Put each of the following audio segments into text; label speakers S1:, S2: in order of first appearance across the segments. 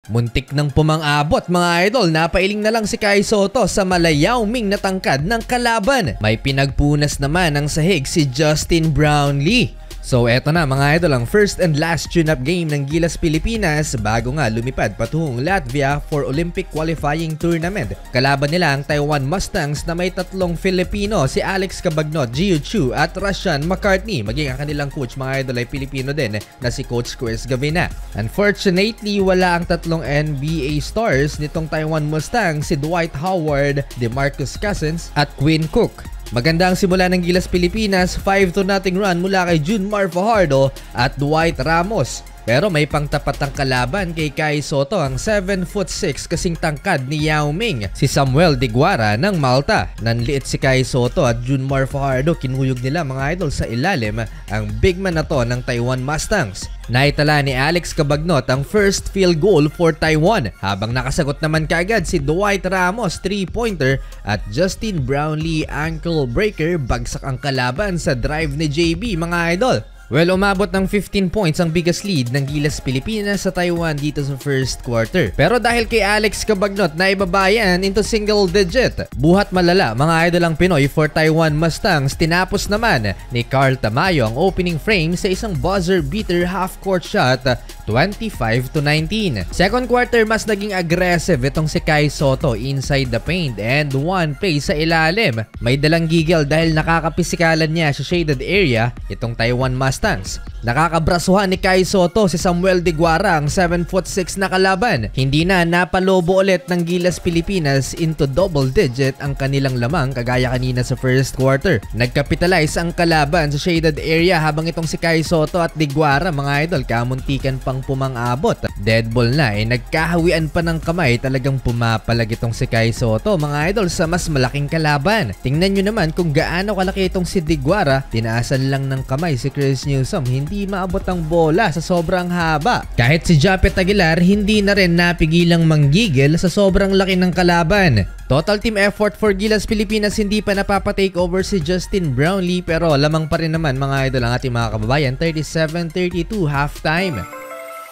S1: Muntik nang pumang-abot mga idol, napailing na lang si Kai Sotto sa Yao Ming na tangkad ng kalaban. May pinagpunas naman ng sahig si Justin Brownlee. So eto na mga idol ang first and last tune-up game ng Gilas Pilipinas bago nga lumipad patungong Latvia for Olympic qualifying tournament. Kalaban nila ang Taiwan Mustangs na may tatlong Filipino, si Alex Cabagnot, Gio Chu at Rashan McCartney. Maging ang kanilang coach mga idol ay Pilipino din na si Coach Chris Gavina. Unfortunately, wala ang tatlong NBA stars nitong Taiwan Mustangs, si Dwight Howard, DeMarcus Cousins at Quinn Cook. Maganda ang simula ng Gilas Pilipinas, 5-0 run mula kay Junmar Fajardo at Dwight Ramos. Pero may pangtapat ang kalaban kay Kai Sotto, ang 7'6" kasing tangkad ni Yao Ming, si Samuel Diguara ng Malta. Nanliit si Kai Sotto at Junmar Fajardo, kinuyog nila mga idol sa ilalim ang big man na to ng Taiwan Mustangs. Naitala ni Alex Cabagnot ang first field goal for Taiwan, habang nakasagot naman kaagad si Dwight Ramos 3-pointer at Justin Brownlee ankle breaker. Bagsak ang kalaban sa drive ni JB mga idol. Well, umabot ng 15 points ang biggest lead ng Gilas Pilipinas sa Taiwan dito sa first quarter. Pero dahil kay Alex Cabagnot na ibabayan into single digit, buhat malala mga idol ang Pinoy for Taiwan Mustangs. Tinapos naman ni Carl Tamayo ang opening frame sa isang buzzer beater half-court shot, 25-19. Second quarter, mas naging aggressive itong si Kai Sotto inside the paint and one play sa ilalim. May dalang gigil dahil nakakapisikalan niya sa shaded area itong Taiwan Mustangs. Nakakabrasuhan ni Kai Sotto si Samuel Diguara, ang 7'6" na kalaban. Hindi na napalobo ulit ng Gilas Pilipinas into double digit ang kanilang lamang kagaya kanina sa first quarter. Nagkapitalize ang kalaban sa shaded area habang itong si Kai Sotto at Diguara mga idol kamuntikan pang pumang-abot. Dead ball na nagkahawian pa ng kamay, talagang pumapalag itong si Kai Sotto mga idol sa mas malaking kalaban. Tingnan nyo naman kung gaano kalaki itong si Diguara, tinaasan lang ng kamay si Chris Newsom, hindi maabot ang bola sa sobrang haba. Kahit si Japet Aguilar hindi na rin napigilang manggigil sa sobrang laki ng kalaban. Total team effort for Gilas Pilipinas, hindi pa napapatake over si Justin Brownlee, pero lamang pa rin naman mga idol ang ating mga kababayan, 37-32 halftime.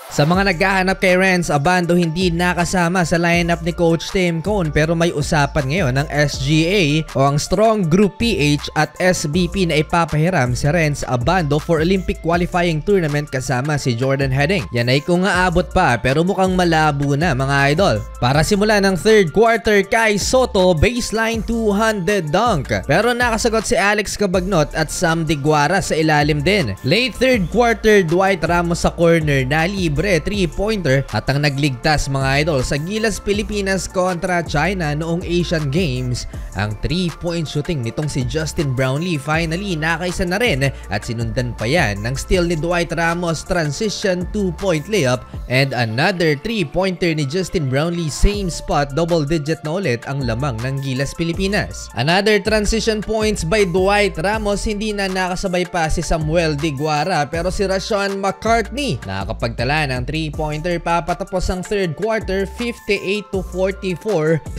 S1: Sa mga naghahanap kay Renz Abando, hindi nakasama sa lineup ni Coach Tim Cone, pero may usapan ngayon ng SGA o ang Strong Group PH at SBP na ipapahiram si Renz Abando for Olympic qualifying tournament kasama si Jordan Heading. Yan ay kung aabot pa, pero mukhang malabo na mga idol. Para simula ng third quarter, Kai Sotto baseline 200 dunk, pero nakasagot si Alex Cabagnot at Sam Diguara sa ilalim din. Late third quarter, Dwight Ramos sa corner na libre 3-pointer at ang nagligtas mga idol sa Gilas Pilipinas kontra China noong Asian Games. Ang 3-point shooting nitong si Justin Brownlee finally nakaisa na rin at sinundan pa yan ng steal ni Dwight Ramos transition 2-point layup and another 3-pointer ni Justin Brownlee, same spot, double digit na ulit ang lamang ng Gilas Pilipinas. Another transition points by Dwight Ramos, hindi na nakasabay pa si Samuel Diguara pero si Rashan McCartney nakakapagtala ng 3-pointer. Papatapos ang third quarter, 58-44.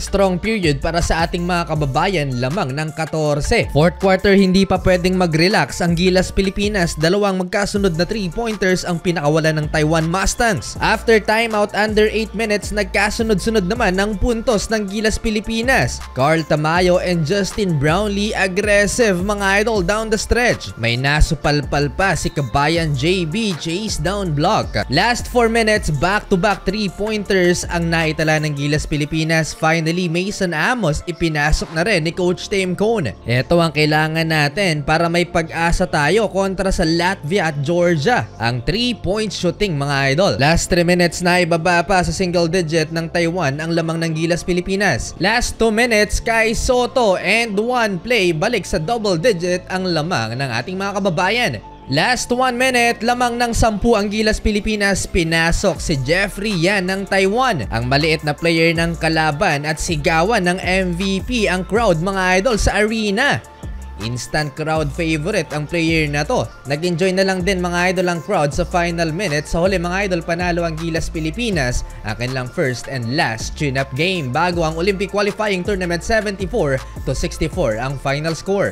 S1: Strong period para sa ating mga kababayan, lamang ng 14. Fourth quarter, hindi pa pwedeng mag-relax ang Gilas Pilipinas. Dalawang magkasunod na 3-pointers ang pinakawalan ng Taiwan Mustangs. After timeout, under 8 minutes, nagkasunod-sunod naman ng puntos ng Gilas Pilipinas. Carl Tamayo and Justin Brownlee aggressive mga idol down the stretch. May nasupalpal pa si Kabayan JB, chase down block. Last 4 minutes, back-to-back 3-pointers ang naitala ng Gilas Pilipinas. Finally, Mason Amos ipinasok na rin ni Coach Tim Cone. Ito ang kailangan natin para may pag-asa tayo kontra sa Latvia at Georgia. Ang 3-point shooting mga idol. Last 3 minutes na ibaba pa sa single digit ng Taiwan ang lamang ng Gilas Pilipinas. Last 2 minutes, Kai Sotto and one play, balik sa double digit ang lamang ng ating mga kababayan. Last 1 minute, lamang ng 10 ang Gilas Pilipinas, pinasok si Jeffrey Yan ng Taiwan, ang maliit na player ng kalaban at sigawan ng MVP ang crowd mga idol sa arena. Instant crowd favorite ang player na to. Nag-enjoy na lang din mga idol ang crowd sa final minutes. Sa huli mga idol, panalo ang Gilas Pilipinas ang kanilang first and last tune-up game bago ang Olympic qualifying tournament. 74-64 ang final score.